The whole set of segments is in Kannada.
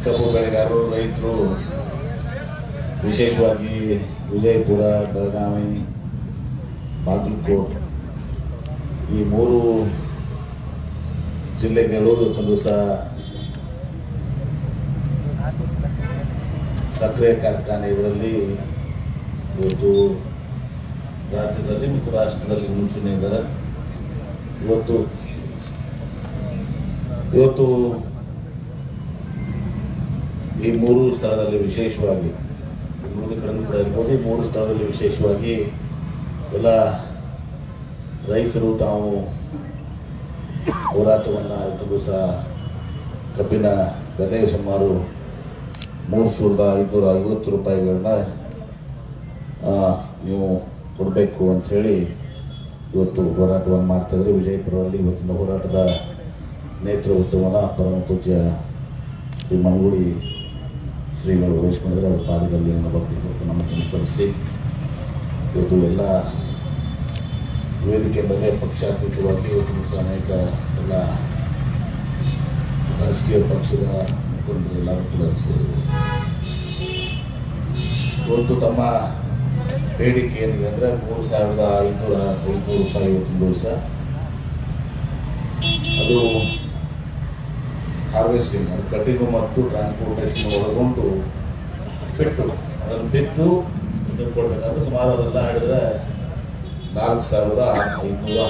ಕಬ್ಬು ಬೆಳೆಗಾರರು, ರೈತರು, ವಿಶೇಷವಾಗಿ ವಿಜಯಪುರ, ಬೆಳಗಾವಿ, ಬಾಗಲಕೋಟೆ ಈ 3 ಜಿಲ್ಲೆಗಳು ಇವತ್ತು ದಿವಸ ಸಕ್ಕರೆ ಕಾರ್ಖಾನೆ ಇದರಲ್ಲಿ ಇವತ್ತು ರಾಜ್ಯದಲ್ಲಿ ಮತ್ತು ರಾಷ್ಟ್ರದಲ್ಲಿ ಮುಂಚೂಣಿ ಇದ್ದಾರೆ. ಇವತ್ತು ಈ 3 ಸ್ಥಳದಲ್ಲಿ ವಿಶೇಷವಾಗಿ ಇನ್ನೊಂದು ಕಡೆ ಕೂಡ ಇರ್ಬೋದು, ಈ 3 ಸ್ಥಳದಲ್ಲಿ ವಿಶೇಷವಾಗಿ ಎಲ್ಲ ರೈತರು ತಾವು ಹೋರಾಟವನ್ನು ಇವತ್ತು ದಿವಸ ಕಬ್ಬಿನ ಬೆಲೆ ಸುಮಾರು 3,550 ರೂಪಾಯಿಗಳನ್ನ ನೀವು ಕೊಡಬೇಕು ಅಂಥೇಳಿ ಇವತ್ತು ಹೋರಾಟವನ್ನು ಮಾಡ್ತಾಯಿದ್ರು. ವಿಜಯಪುರದಲ್ಲಿ ಇವತ್ತಿನ ಹೋರಾಟದ ನೇತೃತ್ವವನ್ನು ಪರಮ ಪೂಜ್ಯ ಶ್ರೀ ಮಂಗುಳಿ ಶ್ರೀಗಳು ವಹಿಸ್ಕೊಂಡಿದ್ದಾರೆ. ಅವರ ಪಾದದಲ್ಲಿ ಭಕ್ತಿ ಕೊಟ್ಟು ನಮಗೆ ಅನುಸರಿಸಿ ಇವತ್ತು ಎಲ್ಲ ವೇದಿಕೆ ಬಗ್ಗೆ ಪಕ್ಷಾತೀತವಾಗಿ ಇವತ್ತು ಅನೇಕ ಎಲ್ಲ ರಾಜಕೀಯ ಪಕ್ಷದ ಮುಖಂಡರು ಎಲ್ಲರೂ ಕೂಡ ಸೇರಿದರು. ಇವತ್ತು ತಮ್ಮ ಬೇಡಿಕೆ ಏನಿದೆ ಅಂದರೆ 3,550 ರೂಪಾಯಿ ಇವತ್ತಿನ ದಿವಸ ಅದು ಹಾರ್ವೆಸ್ಟಿಂಗ್, ಅದು ಕಟಿಂಗು ಮತ್ತು ಟ್ರಾನ್ಸ್ಪೋರ್ಟೇಷನ್ ಒಳಗೊಂಡು ಅದನ್ನು ಬಿಟ್ಟು ಇದನ್ನು ಕೊಡಬೇಕಾದ್ರೆ ಸುಮಾರು ಅದೆಲ್ಲ ಹೇಳಿದ್ರೆ 4,500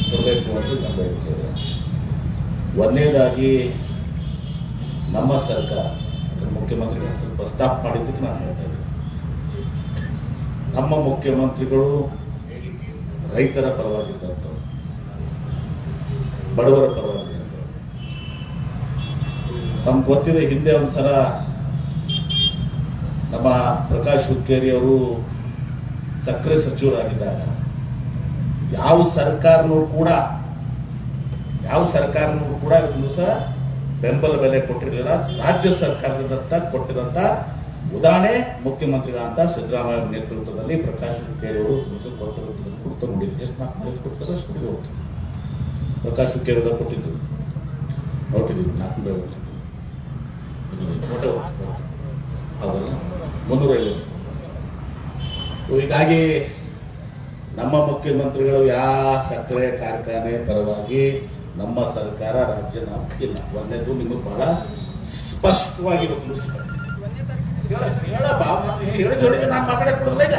ಕೊಡಬೇಕು ಅಂತ ನಮ್ಮ ಬೇಡಿಕೆ ಇದೆ. ಒಂದನೇದಾಗಿ ನಮ್ಮ ಸರ್ಕಾರ ಮುಖ್ಯಮಂತ್ರಿಗಳ ಹೆಸರು ಪ್ರಸ್ತಾಪ ಮಾಡಿದ್ದಕ್ಕೆ ನಾನು ಹೇಳ್ತಾ ಇದ್ದೀನಿ. ನಮ್ಮ ಮುಖ್ಯಮಂತ್ರಿಗಳು ರೈತರ ಪರವಾಗಿದ್ದಂಥವ್ರು, ಬಡವರ ಪರವಾಗಿದ್ದಂಥವ್ರು. ನಮ್ಗೆ ಗೊತ್ತಿದೆ, ಹಿಂದೆ ಒಂದ್ಸಲ ನಮ್ಮ ಪ್ರಕಾಶ್ ಹುಕ್ಕೇರಿ ಅವರು ಸಕ್ಕರೆ ಸಚಿವರಾಗಿದ್ದಾಗ ಯಾವ ಸರ್ಕಾರನೂ ಕೂಡ ಇವತ್ತು ದಿವಸ ಬೆಂಬಲ ಬೆಲೆ ಕೊಟ್ಟಿರಲಿಲ್ಲ. ರಾಜ್ಯ ಸರ್ಕಾರದಿಂದ ಕೊಟ್ಟಿದಂತ ಉದಾಹರಣೆ ಮುಖ್ಯಮಂತ್ರಿಗಳಂತ ಸಿದ್ದರಾಮಯ್ಯ ನೇತೃತ್ವದಲ್ಲಿ ಪ್ರಕಾಶ್ ಹುಕ್ಕೇರಿ ಅವರು ಕೊಡ್ತಾ ನೋಡಿದ್ರು. ಕೊಡ್ತಾರೆ ಅಷ್ಟು ಹೋಗ್ತಾರೆ. ಪ್ರಕಾಶ್ ಹುಕ್ಕೇರಿ ಅವರು ಕೊಟ್ಟಿದ್ದು ನೋಡಿದ್ದೀವಿ 400 ಹೌದಲ್ಲ, 350. ಹೀಗಾಗಿ ನಮ್ಮ ಮುಖ್ಯಮಂತ್ರಿಗಳು ಯಾವ ಸಕ್ಕರೆ ಕಾರ್ಖಾನೆ ಪರವಾಗಿ ನಮ್ಮ ಸರ್ಕಾರ ರಾಜ್ಯ ಇಲ್ಲ. ಒಂದೇದು ನಿಮಗೆ ಬಹಳ ಸ್ಪಷ್ಟವಾಗಿ ತಿಳಿಸ್ತಾರೆ. ಹೇಳಿದ್ರೆ ನಾನು ಮಾತಾಡಕ್ ಕೊಡಲ್ಲ. ಈಗ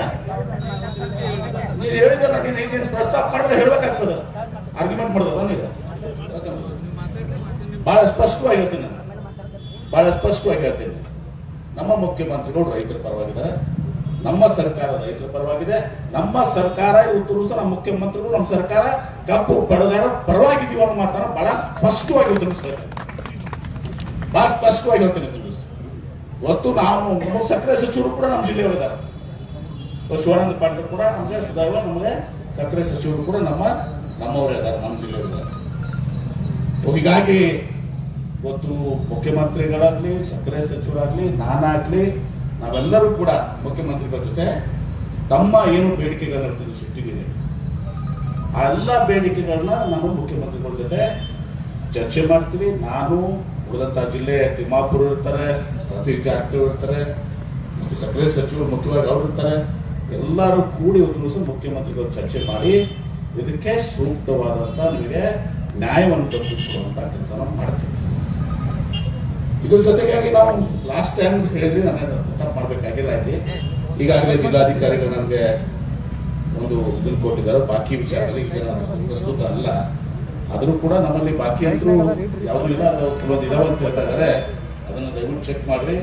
ನೀನು ಹೇಳಿದಲ್ಲ, ನೀನು ಪ್ರಸ್ತಾಪ ಮಾಡಿದ್ರೆ ಹೇಳ್ಬೇಕಾಗ್ತದೆ, ಆರ್ಗ್ಯುಮೆಂಟ್ ಮಾಡೋದಲ್ಲ. ಈಗ ಬಹಳ ಸ್ಪಷ್ಟವಾಗಿ ಹೇಳ್ತೀನಿ, ನಮ್ಮ ಮುಖ್ಯಮಂತ್ರಿಗಳು ರೈತರ ಪರವಾಗಿದ್ದಾರೆ, ನಮ್ಮ ಸರ್ಕಾರ ರೈತರ ಪರವಾಗಿದೆ. ನಮ್ಮ ಸರ್ಕಾರ ಇವತ್ತು ಸಹ ನಮ್ಮ ಮುಖ್ಯಮಂತ್ರಿಗಳು, ನಮ್ಮ ಸರ್ಕಾರ ಕಬ್ಬು ಬೆಳೆಗಾರರ ಪರವಾಗಿದ್ದೀವಿ ಅನ್ನೋ ಮಾತನ್ನ ಬಹಳ ಸ್ಪಷ್ಟವಾಗಿ ತಿಳಿಸ್ತಾರೆ. ಇವತ್ತು ನಾವು ಸಕ್ಕರೆ ಸಚಿವರು ಕೂಡ ನಮ್ಮ ಜಿಲ್ಲೆಯಲ್ಲಿದ್ದಾರೆ. ಶಿವಾನಂದ ಪಾಟೀಲ್ ಕೂಡ ನಮಗೆ ಸುಧಾರುವ ನಮಗೆ ಸಕ್ಕರೆ ಸಚಿವರು ಕೂಡ ನಮ್ಮವರೇ ಇದ್ದಾರೆ, ನಮ್ಮ ಜಿಲ್ಲೆಯಲ್ಲಿದ್ದಾರೆ. ಹೀಗಾಗಿ ಇವತ್ತು ಮುಖ್ಯಮಂತ್ರಿಗಳಾಗ್ಲಿ, ಸಕ್ಕರೆ ಸಚಿವರಾಗ್ಲಿ, ನಾನಾಗ್ಲಿ, ನಾವೆಲ್ಲರೂ ಕೂಡ ಮುಖ್ಯಮಂತ್ರಿಗಳ ಜೊತೆ ತಮ್ಮ ಏನು ಬೇಡಿಕೆಗಳನ್ನ ಸಿಟ್ಟಿಗಿದೆ ಆ ಎಲ್ಲ ಬೇಡಿಕೆಗಳನ್ನ ನಾವು ಮುಖ್ಯಮಂತ್ರಿಗಳ ಜೊತೆ ಚರ್ಚೆ ಮಾಡ್ತೀವಿ. ನಾನು ಉಳಿದಂತ ಜಿಲ್ಲೆ ತಿಮ್ಮಾಪುರ ಇರ್ತಾರೆ, ಸತೀಶ್ ಜಾರಕಿಹೊಳಿ ಇರ್ತಾರೆ, ಮತ್ತು ಸಕ್ಕರೆ ಸಚಿವರು ಮುಖ್ಯವಾಗಿ ಅವರು ಇರ್ತಾರೆ. ಎಲ್ಲರೂ ಕೂಡಿ ಒಂದು ದಿವಸ ಮುಖ್ಯಮಂತ್ರಿಗಳು ಚರ್ಚೆ ಮಾಡಿ ಇದಕ್ಕೆ ಸೂಕ್ತವಾದಂತ ನಿಮಗೆ ನ್ಯಾಯವನ್ನು ತಪ್ಪಿಸಿಕೊಳ್ಳುವಂತ ಕೆಲಸ ಮಾಡ್ತೀವಿ. ಇದ್ರ ಜೊತೆಗಾಗಿ ನಾವು ಲಾಸ್ಟ್ ಟೈಮ್ ಹೇಳಿದ್ವಿ, ನಾನು ತಪ್ಪು ಮಾಡ್ಬೇಕಾಗಿಲ್ಲ. ಇಲ್ಲಿ ಈಗಾಗಲೇ ಜಿಲ್ಲಾಧಿಕಾರಿಗಳು ನನಗೆ ಒಂದು ಇದನ್ನು ಕೊಟ್ಟಿದ್ದಾರೆ ಬಾಕಿ ವಿಚಾರದಲ್ಲಿ. ಈಗ ಪ್ರಸ್ತುತ ಅಲ್ಲ, ಆದರೂ ಕೂಡ ನಮ್ಮಲ್ಲಿ ಬಾಕಿ ಅಂತೂ ಯಾವುದೂ ಇಲ್ಲ, ಕೆಲವೊಂದು ಇದಾವೆ ಅಂತ ಹೇಳ್ತಾ ಇದ್ದಾರೆ. ಅದನ್ನು ದಯವಿಟ್ಟು ಚೆಕ್ ಮಾಡ್ರಿ.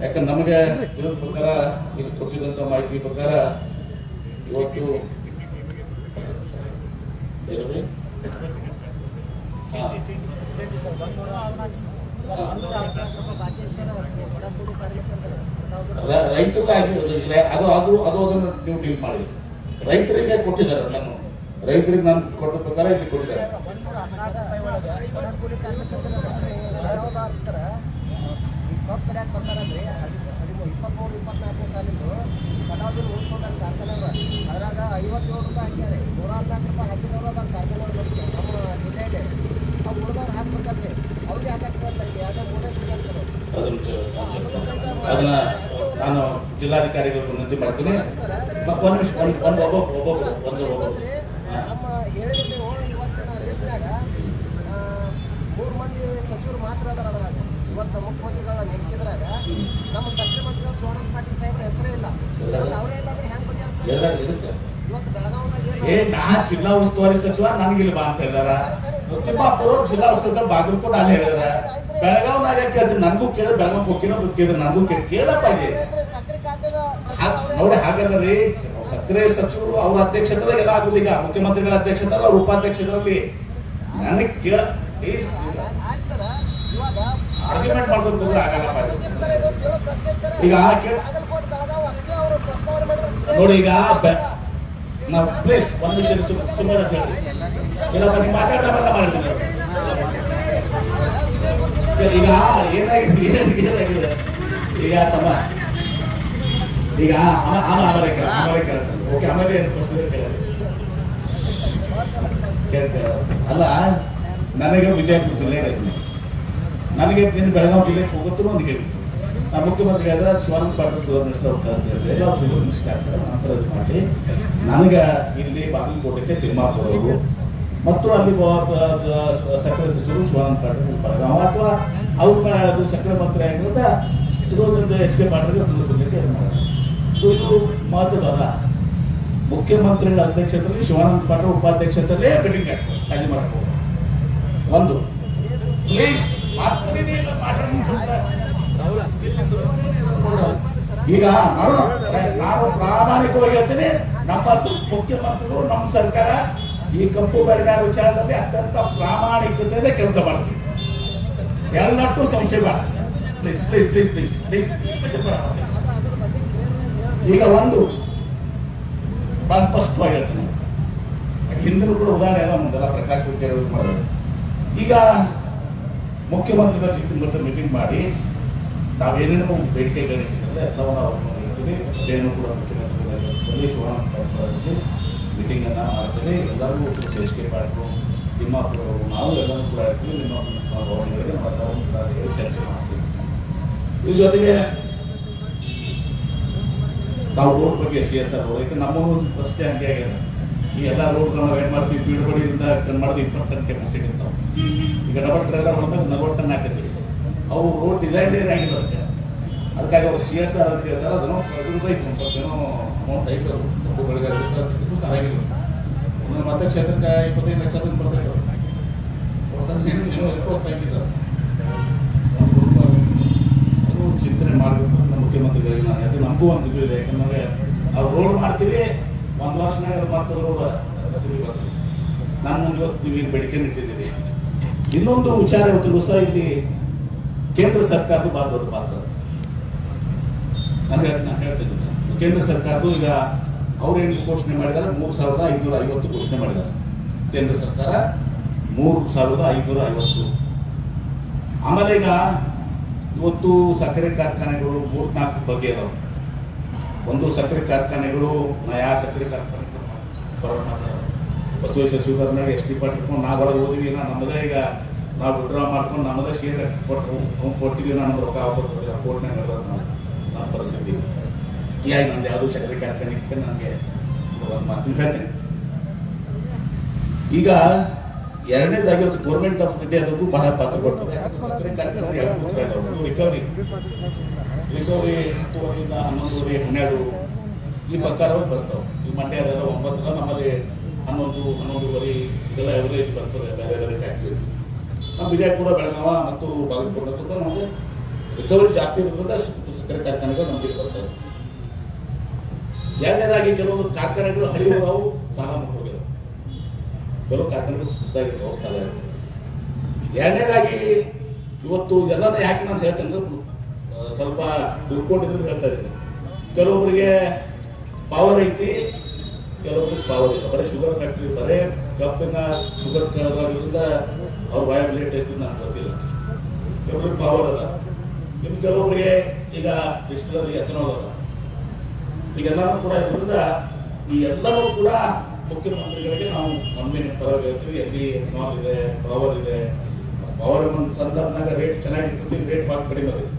ಯಾಕಂದ್ರೆ ನಮಗೆ ತಿಳಿದ ಪ್ರಕಾರ, ಇಲ್ಲಿ ಕೊಟ್ಟಿದ್ದಂತ ಮಾಹಿತಿ ಪ್ರಕಾರ ಇವತ್ತು ರೈತರಿಗೆ ಅದು ಅದನ್ನು ನೀವು ಡೀಲ್ ಮಾಡಿ. ರೈತರಿಗೆ ಕೊಟ್ಟಿದ್ದಾರೆ, ರೈತರಿಗೆ ನಾನು ಕೊಟ್ಟ ಪ್ರಕಾರ ಇಲ್ಲಿ ಕೊಟ್ಟಿದ್ದಾರೆ. ಶಾಪ್ ಕಡೆ ಬರ್ತಾರಲ್ರಿ, 23-24 ಸಾಲಿಂದು ಕಟಾವಿನ ಉಳಿಸೋದನ್ನು ಕಾರ್ಖಾನೆ ಅದ್ರಾಗ 57 ರೂಪಾಯಿ ಹಾಕ್ಯಾರೆ, 114 ರೂಪಾಯಿ ಹಾಕಿದವರು ಜಿಲ್ಲಾಧಿಕಾರಿಗಳು ವಿನಂತಿ ಮಾಡ್ತೀನಿ. ಒಂದು ನಿಮಿಷ ಒಬ್ಬೊಬ್ರು ಅಂದ್ರೆ ನಮ್ಮ ಹೇಳಿದ್ರೆ ಇವತ್ತಿನ ಲಿಸ್ಟ್ನಾಗ 3 ಮಂದಿ ಸಚಿವರು ಮಾತ್ರ ಅದಾರ ಅದ್ರಾಗ. ಇವತ್ತು ಮುಖ್ಯಮಂತ್ರಿಗಳ ನೇಮಿಸಿದ್ರಾಗ ನಮ್ಮ ದಕ್ಷಿಣ ಮಂತ್ರಿಗಳು ಶಿವಾನಂದ ಪಾಟೀಲ್ ಸಾಹೇಬ್ರ ಹೆಸರೇ ಇಲ್ಲ. ಅವರೇ ಇಲ್ಲ ಅಂದ್ರೆ ಹೆಂಗ್ ಬಗೆಹರಿಸ್ತಾರೆ? ಇವತ್ತು ಬೆಳಗಾವಿದಾಗ ನಾ ಜಿಲ್ಲಾ ಉಸ್ತುವಾರಿ ಸಚಿವ ನನಗಿಲ್ಲ ಬಾ ಅಂತ ಹೇಳಿದಾರ. ತಿಮ್ಮಾಪುರ ಜಿಲ್ಲಾ ಉಸ್ತುವಾರಿ ಬಾಗಲಕೋಟೆ ಅಲ್ಲಿ ಹೇಳಿದಾರ. ಬೆಳಗಾವಿನಾಗ ಕೇಳ್ತೀನಿ, ನನಗೂ ಕೇಳ ಬೆಳಗಾವ್ ಹೋಗಿರೋ ಕೇಳಿದ್ರೆ ನನಗೂ ಕೇಳಪ್ಪ ನೋಡಿ. ಹಾಗಲ್ಲ ರೀ, ಸಕ್ಕರೆ ಸಚಿವರು ಅವ್ರ ಅಧ್ಯಕ್ಷತೆದಾಗ ಎಲ್ಲ ಆಗುದು. ಈಗ ಮುಖ್ಯಮಂತ್ರಿಗಳ ಅಧ್ಯಕ್ಷತೆ ಅವ್ರ ಉಪಾಧ್ಯಕ್ಷರಲ್ಲಿ ನನಗೆ ಕೇಳ ಆರ್ಗ್ಯುಮೆಂಟ್ ಮಾಡ್ಕೊಂಡು ಹೋದ್ರೆ ಆಗಲ್ಲಪ್ಪ. ಈಗ ನೋಡಿ, ಈಗ ನಾವು ಪ್ಲೀಸ್ ಒಂದು ವಿಷಯ ಸುಮ್ಮನೆ ಅಂತ ಹೇಳಿ ಇಲ್ಲಪ್ಪ, ನೀವು ಮಾತಾಡಲ್ಲ ಮಾಡಿದ್ದೀನಿ. ಈಗ ಏನಾಗಿದೆ ಈಗ ತಮ್ಮ ಈಗ ಆಮೇಲೆ ಓಕೆ ಆಮೇಲೆ ಅಲ್ಲ, ನನಗೆ ವಿಜಯಪುರ ಜಿಲ್ಲೆ ಇದ್ದೀನಿ. ನನಗೆ ನಿನ್ನ ಬೆಳಗಾವಿ ಜಿಲ್ಲೆಗೆ ಹೋಗುತ್ತೂ ಒಂದು ಕೇಳಿ. ನಾ ಮುಖ್ಯಮಂತ್ರಿ ಆದ್ರೆ ಶಿವಾನಂದ ಪಾಟೀಲ್ ಸುವರ್ಣ ಎಲ್ಲ ಸುಗರ್ ಮಿನಿಸ್ಟರ್ ಆಗ್ತಾರೆ. ನಂತರ ಇದು ಮಾಡಿ ನನಗೆ ಇಲ್ಲಿ ಬಾಗಲಕೋಟೆಗೆ ತಿಮ್ಮಾಪುರ ಅವರು ಮತ್ತು ಅಲ್ಲಿ ಸಕ್ಕರೆ ಸಚಿವರು ಶಿವಾನಂದ ಪಾಟೀಲ್ ಬೆಳಗಾವ ಅಥವಾ ಅವ್ರ ಅದು ಸಕ್ಕರೆ ಮಂತ್ರಿ ಆಗಿರೋದ ಇದೊಂದು SK ಪಾಟೀಲ್ ತುಮಕೂರಿಗೆ ಸೊ ಇದು ಮಹತ್ವದಲ್ಲ. ಮುಖ್ಯಮಂತ್ರಿಗಳ ಅಧ್ಯಕ್ಷತೆಯಲ್ಲಿ ಶಿವಾನಂದ ಪಾಟೀಲ್ ಉಪಾಧ್ಯಕ್ಷತೆಯಲ್ಲೇ ಮೀಟಿಂಗ್ ಆಗ್ತದೆ. ಖಾಲಿ ಮಾಡಕ್ಕೆ ಒಂದು ಪ್ಲೀಸ್ ಈಗ ನಾನು ಪ್ರಾಮಾಣಿಕವಾಗಿ ಹೇಳ್ತೀನಿ, ನಮ್ಮ ಮುಖ್ಯಮಂತ್ರಿಗಳು ನಮ್ಮ ಸರ್ಕಾರ ಈ ಕಪ್ಪು ಬೆಳೆಗಾರ ವಿಚಾರದಲ್ಲಿ ಅತ್ಯಂತ ಪ್ರಾಮಾಣಿಕತೆ ಕೆಲಸ ಮಾಡ್ತೀವಿ. ಎಲ್ಲಟ್ಟು ಸಂಶಯ ಬೇಡ. Please please please please please ಈಗ ಒಂದು ಬಹಳ ಸ್ಪಷ್ಟವಾಗಿ ಹೇಳ್ತೀನಿ. ಹಿಂದಿನ ಕೂಡ ಉದಾಹರಣೆ ಎಲ್ಲ ಮುಂದೆಲ್ಲ ಪ್ರಕಾಶ್ ಹುಕ್ಕೇರಿ ಮಾಡೋದು. ಈಗ ಮುಖ್ಯಮಂತ್ರಿಗಳ ಜೊತೆ ಮೀಟಿಂಗ್ ಮಾಡಿ ನಾವೇನೇನು ಬೇಡಿಕೆಗಳಿಟ್ಟಿದ್ರೆ ಎಲ್ಲವೂ ನಾವು ಹೇಳ್ತೀವಿ. ಏನು ಕೂಡ ಮುಖ್ಯಮಂತ್ರಿಗಳಲ್ಲಿ ಶಿವಾನಂದ ಮೀಟಿಂಗ್ ಅನ್ನ ಮಾಡ್ತೀವಿ. ಎಲ್ಲರಿಗೂ SK ಪಾಟೀಲ್ ತಿಮ್ಮಾಪುರ ನಾವು ಎಲ್ಲರೂ ಕೂಡ ಹೇಳ್ತೀವಿ. ನಿಮ್ಮ ಭವನಗಳಿಗೆ ನಾವು ಚರ್ಚೆ ಮಾಡ್ತೀವಿ. ಇದ್ರ ಜೊತೆಗೆ ನಾವು ರೋಡ್ ಬಗ್ಗೆ CSR ಯಾಕೆ ನಮ್ಮನ್ನು ಅಷ್ಟೇ ಹಂಗೆ ಆಗ್ಯದ. ಈ ಎಲ್ಲ ರೋಡ್ಗಳನ್ನ ನಾವು ಏನ್ ಮಾಡ್ತೀವಿ, ಬೀಳ್ಕೊಡಿಯಿಂದ ಮಾಡಿದ 20 ಟನ್ ಕೆಪಾಸಿಟಿ ಇರ್ತಾವೆ. ಈಗ ಡಬಲ್ ಟ್ರೇಲರ್ ಹೊಡೆದಾಗ 40 ಟನ್ ಹಾಕಿದ್ವಿ. ಅವು ರೋಡ್ ಡಿಸೈನ್ ಆಗಿದೆ. ಅದಕ್ಕಾಗಿ ಅವ್ರು CSR ಅಂತ ಹೇಳ್ತಾರೆ. ಅದನ್ನು ಏನೋ ಅಮೌಂಟ್ ಐತೆ ಸರಿಯಾಗಿಲ್ಲ. ಒಂದೊಂದು ಮತಕ್ಷೇತ್ರಕ್ಕೆ 25 ಲಕ್ಷ ಬರ್ಬೇಕು. ಅದು ಚಿಂತನೆ ಮಾಡಬೇಕು ಅಂತ ಮುಖ್ಯಮಂತ್ರಿಗಳಿಗೆ ನಾನು ಅದು ನಮಗೂ ಒಂದು ಇದು ಇದೆ. ಯಾಕಂದ್ರೆ ನಾವು ರೋಡ್ ಮಾಡ್ತೀವಿ, 1 ವರ್ಷನಾಗ ಮಾತ್ರ ರೋಡ್ ಬರ್ತದೆ. ನಾನು ಮುಂದೆ ಇವತ್ತು ನೀವು ಬೇಡಿಕೆ ಇಟ್ಟಿದ್ದೀವಿ. ಇನ್ನೊಂದು ವಿಚಾರ ಇವತ್ತು ಸಹ ಇಲ್ಲಿ ಕೇಂದ್ರ ಸರ್ಕಾರದ ಬಹಳ ದೊಡ್ಡ ಪಾತ್ರ. ನಾನು ಹೇಳ್ತಿದ್ದೀನಿ, ಕೇಂದ್ರ ಸರ್ಕಾರದ್ದು ಈಗ ಅವ್ರೇನು ಘೋಷಣೆ ಮಾಡಿದ್ದಾರೆ, 3,550 ಘೋಷಣೆ ಮಾಡಿದ್ದಾರೆ. ಕೇಂದ್ರ ಸರ್ಕಾರ 3,550. ಆಮೇಲೆ ಈಗ ಇವತ್ತು ಸಕ್ಕರೆ ಕಾರ್ಖಾನೆಗಳು 3-4 ಬಗೆ ಅದಾವ. ಒಂದು ಸಕ್ಕರೆ ಕಾರ್ಖಾನೆಗಳು ನಯಾ ಸಕ್ಕರೆ ಕಾರ್ಖಾನೆ ಬಸವೇಶ್ವರ ಶಿವಧರ್ನಾಗ ST ಪಾಟೀಲ್ ನಾವು ಹೊರಗೆ ಹೋದ್ವಿ. ನಮ್ಮದೇ ಈಗ ನಾವು ವಿಡ್ರಾ ಮಾಡ್ಕೊಂಡು ನಮ್ಮದೇ ಶೇರ್ ಕೊಟ್ಟಿದ್ದೀವಿ. ನಮ್ಮ ರೊಕ್ಕ ಅಕೌಂಟ್ನಾಗ ನಡೆದ ನಮ್ಮ ಪರಿಸ್ಥಿತಿ ಹೀಗಾಗಿ ನಂದು ಯಾವುದೂ ಸಕ್ಕರೆ ಕಾರ್ಖಾನೆ ನನಗೆ ಒಂದು ಮಾತು ಹೇಳ್ತೇನೆ. ಈಗ ಎರಡನೇದಾಗಿ ಒಂದು ಗೌರ್ಮೆಂಟ್ ಆಫ್ ಇಂಡಿಯಾ ಅದಕ್ಕೂ ಬಹಳ ಪಾತ್ರ ಕೊಡ್ತದೆ. ಸಕ್ಕರೆ ಕಾರ್ಖಾನೆ ರಿಕವರಿ 10ವರೆಯಿಂದ 11, 12 ಈ ಪ್ರಕಾರವಾಗಿ ಬರ್ತಾವೆ. ಈ ಮಂಡ್ಯದೆಲ್ಲ 9, ನಮ್ಮಲ್ಲಿ 11, 11:30 ಇದೆಲ್ಲ ಎವರೇಜ್ ಬರ್ತದೆ. ಬೇರೆ ಬೇರೆ ಫ್ಯಾಕ್ಟ್ರಿ ನಮ್ಮ ವಿಜಯಪುರ, ಬೆಳಗಾವ ಮತ್ತು ಬಾಗಲಕೋಟೆ ಸುತ್ತ ನಮಗೆ ರಿಕವರಿ ಜಾಸ್ತಿ ಇರೋದ್ರಿಂದ ಸಕ್ಕರೆ ಕಾರ್ಖಾನೆಗಳು ನಮಗೆ ಬರ್ತವೆ. ಎರಡನೇದಾಗಿ ಕೆಲವೊಂದು ಕಾರ್ಖಾನೆಗಳು ಹರಿಯೋದಾವು ಸಾಲ ಮುಗಿದವು. ಕೆಲವು ಕಾರ್ಖಾನೆಗಳು ಕುಸಿದಾಗಿರ್ತಾವೆ, ಸಾಲ. ಎರಡನೇದಾಗಿ ಇವತ್ತು ಎಲ್ಲರೂ ಯಾಕೆ ನಾನು ಹೇಳ್ತೇನೆ ಸ್ವಲ್ಪ ತಿಳ್ಕೊಂಡಿದ್ರೆ ಹೇಳ್ತಾ ಇದ್ದೀನಿ. ಕೆಲವೊಬ್ಬರಿಗೆ ಪವರ್ ಐತಿ, ಕೆಲವೊಬ್ಬರಿಗೆ ಪವರ್ ಇಲ್ಲ. ಬರೀ ಶುಗರ್ ಫ್ಯಾಕ್ಟ್ರಿ, ಬರೇ ಕಬ್ಬಿನ ಶುಗರ್ ಇರೋದ್ರಿಂದ ಅವ್ರ ವಯಬಿಲಿಟಿ ಎಷ್ಟು ನನಗೆ ಗೊತ್ತಿಲ್ಲ. ಕೆಲವೊಬ್ರಿಗೆ ಪವರ್ ಅದ, ಇನ್ನು ಕೆಲವೊಬ್ಬರಿಗೆ ಈಗ ಡಿಸ್ಟಿಲರಿ ಎಥನಾಲ್ ಅದ. ಈಗೆಲ್ಲರೂ ಕೂಡ ಇರೋದ್ರಿಂದ ಈ ಎಲ್ಲರೂ ಕೂಡ ಮುಖ್ಯಮಂತ್ರಿಗಳಿಗೆ ನಾವು ನಮ್ಮೇನೆ ಪರವಾಗಿ ಹೇಳ್ತೀವಿ. ಎಲ್ಲಿ ಎಥನಾಲ್ ಇದೆ, ಪವರ್ ಇದೆ. ಪವರ್ ಒಂದು ಸಂದರ್ಭನಾಗ ರೇಟ್ ಚೆನ್ನಾಗಿರ್ತದೆ, ರೇಟ್ ಭಾಳ ಕಡಿಮೆ ಇದೆ.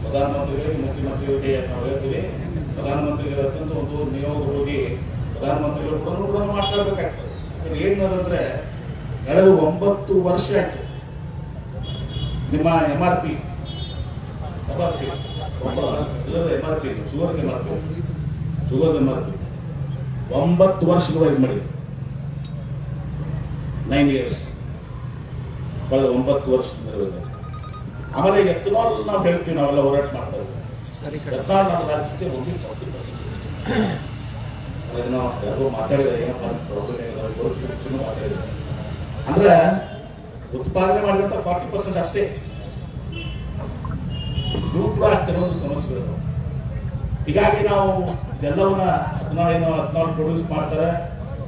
ಪ್ರಧಾನಮಂತ್ರಿಗಳಿಗೆ ಮುಖ್ಯಮಂತ್ರಿಗಳಿಗೆ ನಾವು ಹೇಳ್ತೀವಿ, ಪ್ರಧಾನಮಂತ್ರಿಗಳ ಹತ್ತಂತ ಒಂದು ನಿಯೋಗ ಹೋಗಿ ಪ್ರಧಾನಮಂತ್ರಿಗಳು ಕೂಡ ಮಾತಾಡ್ಬೇಕಾಗ್ತದೆ. ಏನಂದ್ರೆ ಕಳೆದ 9 ವರ್ಷ ಆಯ್ತು ನಿಮ್ಮ MRP ಶುಗರ್ MRP 9 ವರ್ಷ ರಿವೈಸ್ ಮಾಡಿ 9 ಇಯರ್ಸ್ ಕಳೆದ 9 ವರ್ಷ ರಿವೈಸ್ ಮಾಡಿ. ಆಮೇಲೆ ಎಥನಾಲ್ ನಾವು ಹೇಳ್ತೀವಿ, ನಾವೆಲ್ಲ ಹೋರಾಟ ಮಾಡ್ತಾ ಇದ್ದೀವಿ. ಎಥನಾಲ್ ನಮ್ಮ ರಾಜ್ಯಕ್ಕೆ ಒಂದು 40% ಅದನ್ನ ಯಾರೋ ಮಾತಾಡಿದ್ದಾರೆ, ಮಾತಾಡಿದ್ದಾರೆ ಅಂದ್ರೆ ಉತ್ಪಾದನೆ ಮಾಡಿದಂತ 40% ಅಷ್ಟೇ. ಇದು ಕೂಡ ಕೆಲವೊಂದು ಸಮಸ್ಯೆಗಳು. ಹೀಗಾಗಿ ನಾವು ಎಲ್ಲವನ್ನ ಹದಿನಾರು ಪ್ರೊಡ್ಯೂಸ್ ಮಾಡ್ತಾರೆ.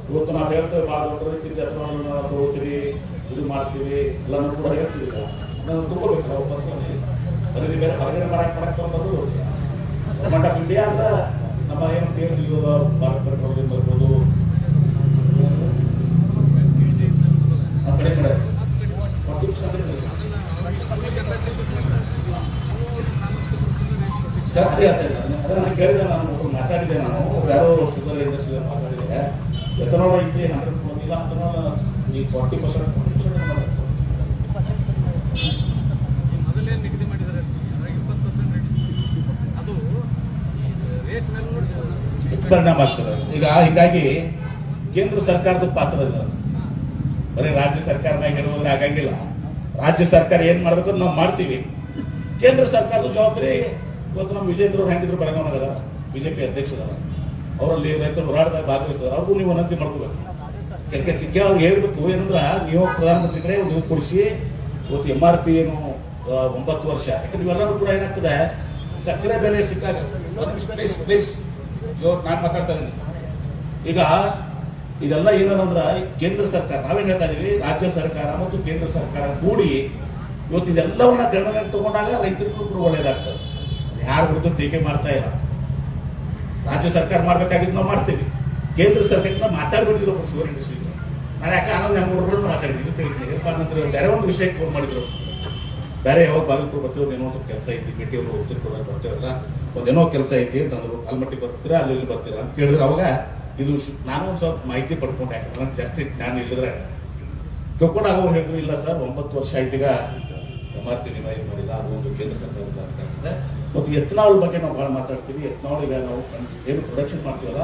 ಇವತ್ತು ನಾವು ಹೇಳ್ತೇವೆ ಮಾಡಬೇಕು ಎಥನಾಲ್ ತಗೋತೀವಿ, ಇದು ಮಾಡ್ತೀವಿ, ಎಲ್ಲನೂ ಕೂಡ ಹೇಳ್ತೀವಿ. ನಾವು ತಗೋಬೇಕು, ನಾವು ಬರೀ ಬೇರೆ ಹೊರಗಡೆ ಮಾಡಕ್ ಬಂದು ಗವರ್ಮೆಂಟ್ ಆಫ್ ಇಂಡಿಯಾ ಅಂತ ನಮ್ಮ ಏನು ಕೇಸ್ ಸಿಗೋದು ಭಾರತ ಪೆಟ್ರೋಲಿಯಂ ಬರ್ಬೋದು, ಆ ಕಡೆ ಕಡೆ ಅದನ್ನ ಕೇಳಿದೆ. ನಾನು ಮಾತಾಡಿದೆ, ನಾನು ಯಾರೋ ಶುಗರ್ ಇಂಡಸ್ಟ್ರಿ ಮಾತಾಡಿದೆ. ಎಥನಾಲ್ ಐತಿ 100 ಇಲ್ಲ ಅಂತನಾಲ್ ಈ 40% ಮೊದಲೇ ನಿಗದಿ ಮಾಡಿದ್ದಾರೆ 20% ಅದು ರೇಟ್ ಮೇಲೆ ಪರಿಣಾಮ ಆಗ್ತದೆ. ಈಗ ಹೀಗಾಗಿ ಕೇಂದ್ರ ಸರ್ಕಾರದ ಪಾತ್ರ ಇದೆ, ಬರೀ ರಾಜ್ಯ ಸರ್ಕಾರನಾಗ ಇರುವುದ್ರೆ ಆಗಂಗಿಲ್ಲ. ರಾಜ್ಯ ಸರ್ಕಾರ ಏನ್ ಮಾಡ್ಬೇಕು ನಾವು ಮಾಡ್ತೀವಿ. ಕೇಂದ್ರ ಸರ್ಕಾರದ ಜವಾಬ್ದಾರಿ ಇವತ್ತು ನಮ್ಮ ವಿಜೇಂದ್ರ ಅವ್ರು ಹೆಂಗಿದ್ರು ಬೆಳಗಾವನಾಗದ ಬಿಜೆಪಿ ಅಧ್ಯಕ್ಷದಾರ, ಅವರಲ್ಲಿ ರೈತರು ಹೋರಾಟದಾಗ ಭಾಗವಹಿಸಿದಾರೆ. ಅವ್ರಿಗೂ ನೀವು ವಿನಂತಿ ಮಾಡ್ಕೋಬೇಕು. ಅವ್ರು ಹೇಳ್ಬೇಕು ಏನಂದ್ರ ನೀವು ಪ್ರಧಾನಮಂತ್ರಿ ಕಡೆ ನೀವು ಕೊಡಿಸಿ ಇವತ್ತು MRP ಏನು 9 ವರ್ಷ. ಯಾಕಂದ್ರೆ ಇವೆಲ್ಲರೂ ಕೂಡ ಏನಾಗ್ತದೆ, ಸಕ್ಕರೆ ಬೆಲೆ ಸಿಕ್ಕಾಗ ಪ್ಲೀಸ್ ನಾನು ಮಾತಾಡ್ತಾ ಇದ್ದೀನಿ. ಈಗ ಇದೆಲ್ಲ ಏನಂದ್ರ ಕೇಂದ್ರ ಸರ್ಕಾರ, ನಾವೇನ್ ಹೇಳ್ತಾ ಇದೀವಿ, ರಾಜ್ಯ ಸರ್ಕಾರ ಮತ್ತು ಕೇಂದ್ರ ಸರ್ಕಾರ ಕೂಡಿ ಇವತ್ತು ಇದೆಲ್ಲವನ್ನ ಗಣನೆಗೆ ತಗೊಂಡಾಗ ರೈತರಿಗೂ ಕೂಡ ಒಳ್ಳೇದಾಗ್ತದೆ. ಯಾರು ಹುಡುಗ ಟೀಕೆ ಮಾಡ್ತಾ ಇಲ್ಲ. ರಾಜ್ಯ ಸರ್ಕಾರ ಮಾಡ್ಬೇಕಾಗಿದ್ದು ನಾವು ಮಾಡ್ತೀವಿ, ಕೇಂದ್ರ ಸರ್ಕಾರಕ್ಕೆ ಮಾತಾಡ್ಬಿಟ್ಟಿದ್ರು ಶುಗರ್ ಇಂಡಸ್ಟ್ರಿ. ನಾನು ಯಾಕೆ ಆನಂದ್ ನಮ್ಮೂರುಗಳು ಮಾತಾಡಿದ್ದೀನಿ. ಬೇರೆ ಒಂದು ವಿಷಯಕ್ಕೆ ಫೋನ್ ಮಾಡಿದ್ರು, ಬೇರೆ ಯಾವಾಗ ಬಾಗಲಕೋಟೆ ಬರ್ತೀವಿ, ಏನೋ ಸ್ವಲ್ಪ ಕೆಲಸ ಐತಿ, ಭೇಟಿಯವರು ಉತ್ತರ ಕೊಡೋಕೆ ಬರ್ತೀವಲ್ಲ, ಒಂದೇನೋ ಕೆಲಸ ಐತಿ ಅಂತಂದ್ರು. ಆಲ್ಮಟ್ಟಿ ಬರ್ತೀರಾ, ಅಲ್ಲಿ ಬರ್ತೀರಾ ಅಂತ ಕೇಳಿದ್ರೆ ಅವಾಗ ಇದು ನಾನು ಒಂದು ಸ್ವಲ್ಪ ಮಾಹಿತಿ ಪಡ್ಕೊಂಡು, ಯಾಕಂದ್ರೆ ನನಗೆ ಜಾಸ್ತಿ ಜ್ಞಾನ ಇಲ್ಲದ್ರೆ ತಿಳ್ಕೊಂಡಾಗ ಅವ್ರು ಹೇಳಿದ್ರು, ಇಲ್ಲ ಸರ್ 9 ವರ್ಷ ಆಯ್ತೀಗ MRP ರಿವೈಸ್ ಮಾಡಿಲ್ಲ, ಅದು ಒಂದು ಕೇಂದ್ರ ಸರ್ಕಾರದ ಆಗ್ತದೆ. ಮತ್ತು ಎಥನಾಲ್ ಬಗ್ಗೆ ನಾವು ಭಾಳ ಮಾತಾಡ್ತೀವಿ. ಎಥನಾಲ್ ಈಗ ನಾವು ಏನು ಪ್ರೊಡಕ್ಷನ್ ಮಾಡ್ತೀವಲ್ಲ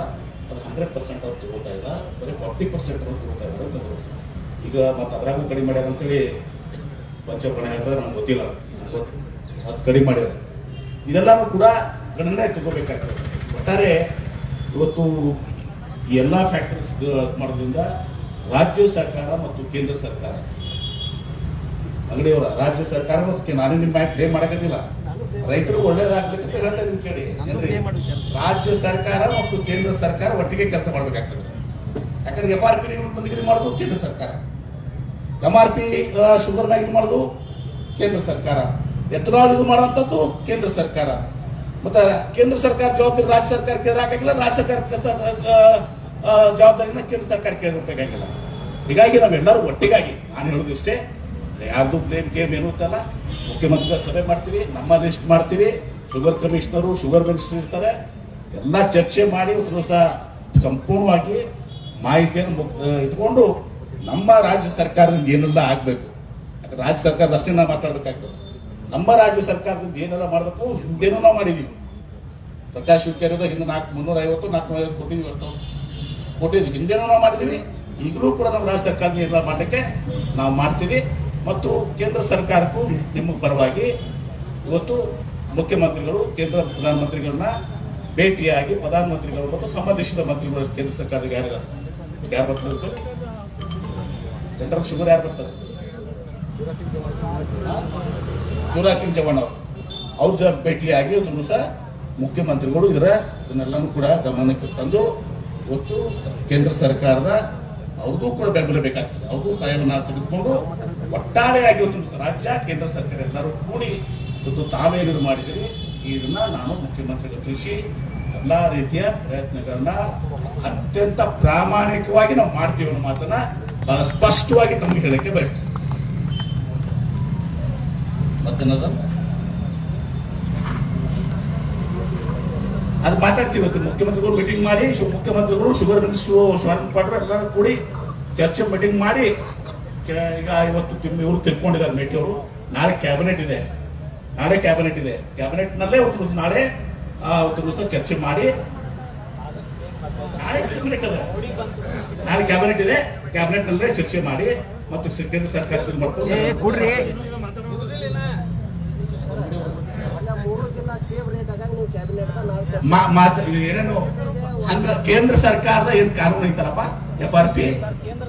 ಅದು 100% ಅವ್ರು ತಗೋತಾ ಇಲ್ಲ, ಬರೀ 40% ಅವ್ರು ತಗೋತಾ ಇದ್ದಾರೆ ಅಂತಂದ್ರು. ಈಗ ಮತ್ತೆ ಅದ್ರಾಗೂ ಕಡಿಮೆ ಮಾಡ್ಯಾರ ಅಂತೇಳಿ ಪಂಚಪಣೆ ಹಾಕಿದ್ರೆ ನಮ್ಗೆ ಗೊತ್ತಿಲ್ಲ, ಅದು ಕಡಿಮೆ ಮಾಡ್ಯಾರ. ಇದೆಲ್ಲನೂ ಕೂಡ ಗಣನೆ ತಗೋಬೇಕಾಗ್ತದೆ. ಒಟ್ಟಾರೆ ಇವತ್ತು ಈ ಎಲ್ಲ ಫ್ಯಾಕ್ಟರೀಸ್ ಮಾಡೋದ್ರಿಂದ ರಾಜ್ಯ ಸರ್ಕಾರ ಮತ್ತು ಕೇಂದ್ರ ಸರ್ಕಾರ, ಅಂಗಡಿಯವರ ರಾಜ್ಯ ಸರ್ಕಾರ ಮತ್ತು ನಾನು ನಿಮ್ಮ ಕ್ಲೇಮ್ ಮಾಡಕತ್ತಿಲ್ಲ, ರೈತರು ಒಳ್ಳೇದಾಗ್ಬೇಕಂತ ಹೇಳ್ತಾ ಇದೀನಿ ಕೇಳಿ. ರಾಜ್ಯ ಸರ್ಕಾರ ಮತ್ತು ಕೇಂದ್ರ ಸರ್ಕಾರ ಒಟ್ಟಿಗೆ ಕೆಲಸ ಮಾಡ್ಬೇಕಾಗ್ತದೆ. ಯಾಕಂದ್ರೆ MRP ನಿಗದಿ ಮಾಡೋದು ಕೇಂದ್ರ ಸರ್ಕಾರ, MRP ಶುಗರ್ ಮ್ಯಾಗ್ ಇದು ಮಾಡೋದು ಕೇಂದ್ರ ಸರ್ಕಾರ, ಎಥನಾಲ್ ಇದು ಮಾಡುವಂಥದ್ದು ಕೇಂದ್ರ ಸರ್ಕಾರ. ಮತ್ತೆ ಕೇಂದ್ರ ಸರ್ಕಾರ ಜವಾಬ್ದಾರಿ ರಾಜ್ಯ ಸರ್ಕಾರಕ್ಕೆ ಹಾಕಾಗಿಲ್ಲ, ರಾಜ್ಯ ಸರ್ಕಾರಕ್ಕೆ ಜವಾಬ್ದಾರಿನ ಕೇಂದ್ರ ಸರ್ಕಾರಕ್ಕೆ ಬೇಕಾಗಿಲ್ಲ. ಹೀಗಾಗಿ ನಾವೆಲ್ಲರೂ ಒಟ್ಟಿಗಾಗಿ ನಾನು ಹೇಳೋದು ಇಷ್ಟೇ, ಯಾರ್ದು ಬ್ಲೇಮ್ ಗೇಮ್ ಏನು ಅಂತಲ್ಲ. ಮುಖ್ಯಮಂತ್ರಿಗಳ ಸಭೆ ಮಾಡ್ತೀವಿ, ನಮ್ಮ ಲಿಸ್ಟ್ ಮಾಡ್ತೀವಿ, ಶುಗರ್ ಕಮಿಷನರು ಶುಗರ್ ಮಿನಿಸ್ಟರ್ ಇರ್ತಾರೆ, ಎಲ್ಲ ಚರ್ಚೆ ಮಾಡಿ ಒಂದು ದಿವಸ ಸಂಪೂರ್ಣವಾಗಿ ಮಾಹಿತಿಯನ್ನು ಇಟ್ಕೊಂಡು ನಮ್ಮ ರಾಜ್ಯ ಸರ್ಕಾರದಿಂದ ಏನೆಲ್ಲ ಆಗ್ಬೇಕು. ಯಾಕಂದ್ರೆ ರಾಜ್ಯ ಸರ್ಕಾರದ ಅಷ್ಟೇ ನಾವು ಮಾತಾಡ್ಬೇಕಾಗ್ತದೆ. ನಮ್ಮ ರಾಜ್ಯ ಸರ್ಕಾರದಿಂದ ಏನೆಲ್ಲ ಮಾಡಬೇಕು, ಹಿಂದೇನೂ ನಾವು ಮಾಡಿದೀವಿ. ಪ್ರಕಾಶ್ ಹುಕ್ಕೇರಿದ ಹಿಂದೆ 350-450 ಕೊಟ್ಟಿದ್ವಿ, ಹಿಂದೇನೂ ನಾವು ಮಾಡಿದೀವಿ. ಈಗಲೂ ಕೂಡ ನಮ್ಮ ರಾಜ್ಯ ಸರ್ಕಾರದಿಂದ ಏನೆಲ್ಲ ಮಾಡಲಿಕ್ಕೆ ನಾವು ಮಾಡ್ತೀವಿ. ಮತ್ತು ಕೇಂದ್ರ ಸರ್ಕಾರಕ್ಕೂ ನಿಮ್ಮ ಪರವಾಗಿ ಇವತ್ತು ಮುಖ್ಯಮಂತ್ರಿಗಳು ಕೇಂದ್ರ ಪ್ರಧಾನಮಂತ್ರಿಗಳನ್ನ ಭೇಟಿಯಾಗಿ ಪ್ರಧಾನಮಂತ್ರಿಗಳು ಮತ್ತು ಸಂಬಂಧಿಸಿದ ಮಂತ್ರಿಗಳು ಕೇಂದ್ರ ಸರ್ಕಾರದ ಯಾರು ಬರ್ತಾರೆ, ಜನರಲ್ ಶುಗರ್ ಯಾರು ಬರ್ತಾರೆ, ಶಿವರಾಜ್ ಸಿಂಗ್ ಚೌಹಾಣ್ ಅವ್ರ ಭೇಟಿಯಾಗಿ ಒಂದು ಸಹ ಮುಖ್ಯಮಂತ್ರಿಗಳು ಇದನ್ನೆಲ್ಲನೂ ಕೂಡ ಗಮನಕ್ಕೆ ತಂದು ಇವತ್ತು ಕೇಂದ್ರ ಸರ್ಕಾರದ ಅವ್ರದ್ದು ಕೂಡ ಬೆಂಬಲ ಬೇಕಾಗ್ತದೆ, ಅವ್ರದ್ದು ಸಹಾಯವನ್ನು ತೆಗೆದುಕೊಂಡು ಒಟ್ಟಾರೆಯಾಗಿ ಇವತ್ತು ರಾಜ್ಯ ಕೇಂದ್ರ ಸರ್ಕಾರ ಎಲ್ಲರೂ ಕೂಡಿ ಇವತ್ತು ತಾವೇನು ಮಾಡಿದ್ದೀರಿ ಇದನ್ನ ನಾನು ಮುಖ್ಯಮಂತ್ರಿಗಳು ತಿಳಿಸಿ ಎಲ್ಲಾ ರೀತಿಯ ಪ್ರಯತ್ನಗಳನ್ನ ಅತ್ಯಂತ ಪ್ರಾಮಾಣಿಕವಾಗಿ ನಾವು ಮಾಡ್ತೀವಿ ಅನ್ನೋ ಮಾತನ್ನ ಬಹಳ ಸ್ಪಷ್ಟವಾಗಿ ನಮ್ಗೆ ಹೇಳಕ್ಕೆ ಬಯಸ್ತೀವಿ. ಮತ್ತೇನದ ಅದು ಮಾತಾಡ್ತೀವಿ ಇವತ್ತು ಮುಖ್ಯಮಂತ್ರಿಗಳು ಮೀಟಿಂಗ್ ಮಾಡಿ ಮುಖ್ಯಮಂತ್ರಿಗಳು ಶುಗರ್ ಮಿನಿಸ್ಟ್ರು ಶಿವಾನಂದ ಪಾಟೀಲ್ ಎಲ್ಲರೂ ಕೂಡಿ ಚರ್ಚೆ ಮೀಟಿಂಗ್ ಮಾಡಿ ಈಗ ಇವತ್ತು ಇವರು ತಿಳ್ಕೊಂಡಿದ್ದಾರೆ ಮೇಟಿ ಅವರು. ನಾಳೆ ಕ್ಯಾಬಿನೆಟ್ ಇದೆ, ಕ್ಯಾಬಿನೆಟ್ ನಲ್ಲೇ ನಾಳೆ ದಿವಸ ಚರ್ಚೆ ಮಾಡಿ ನಾಳೆ ಕ್ಯಾಬಿನೆಟ್ ಇದೆ, ಕ್ಯಾಬಿನೆಟ್ ನಲ್ಲೇ ಚರ್ಚೆ ಮಾಡಿ ಮತ್ತು ಕೇಂದ್ರ ಸರ್ಕಾರ ಮೂರು ಜಿಲ್ಲಾ ಸೇಮ್ ರೇಟ್ ಆಗ ನೀವು ಕ್ಯಾಬಿನೆಟ್ ಏನೇನು ಹಂಗ ಕೇಂದ್ರ ಸರ್ಕಾರದ ಏನ್ ಕಾನೂನು ಐತಲ್ಲಪ್ಪ FRP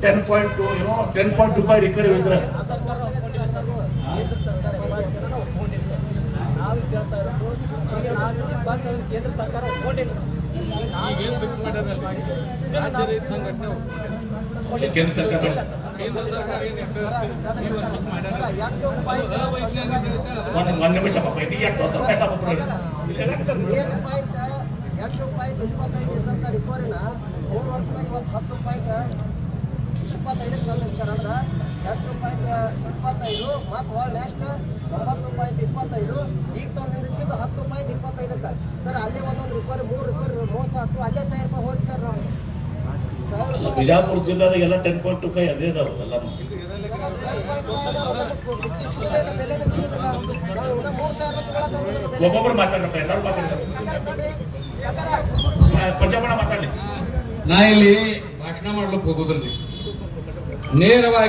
10.2 10.25 ರಿಕವರಿ ಇದ್ರೆ ಕೇಂದ್ರ ಸರ್ಕಾರ ಒಪ್ಕೊಂಡಿಲ್ಲ. ಈಗೇನು ಫಿಕ್ಸ್ ಮಾಡ್ಯಾರಲ್ಲ ರಾಜ್ಯ ರೈತ ಸಂಘಟನೆ ಕೇಂದ್ರ ಸರ್ಕಾರ ಕೇಂದ್ರ ಸರ್ಕಾರ ಏನು ಈ ವರ್ಷಕ್ಕೆ ಮಾಡ್ಯಾರ ಅವೈಜ್ಞಾನಿಕ ಒಂದ್ ನಿಮಿಷ ಪಾಪ ಇದು ಯಾಕೆ $8.25 ಇದ್ದಂಥ ರಿಕವರಿನ 3 ವರ್ಷದಾಗ ಇವತ್ತು $10.25 ತಂದಿರಿ ಸರ್. ಅಂದ್ರೆ $8.25 ಮತ್ತು ಹೊಳ್ ನೆಕ್ಸ್ಟ್ $9.25 ಈಗ ತಂದಿರಿಸಿದ್ದು $10.25 ಸರ್. ಅಲ್ಲೇ ಒಂದೊಂದು ರಿಕವರಿ 3 ರಿಕವರಿ ಮೋಸ ಆಯ್ತು, ಅಲ್ಲೇ ₹1000 ಹೋಗಿ ಸರ್. ನಾವು ಬಿಜಾಪುರ ಜಿಲ್ಲಾದಾಗ ಎಲ್ಲ 10.25 ಅದೇ ಇದಾವೆ ಎಲ್ಲಾನು. ಒಬ್ಬೊಬ್ರು ಮಾತಾಡ್ರಪ್ಪ, ಎಲ್ಲರೂ ಮಾತಾಡ್ತಾರೆ. ಪಂಚಮಣ ಮಾತಾಡ್ಲಿ. ನಾ ಇಲ್ಲಿ ಭಾಷಣ ಮಾಡ್ಲಿಕ್ಕೆ ಹೋಗೋದಿಲ್ಲ, ನೇರವಾಗಿ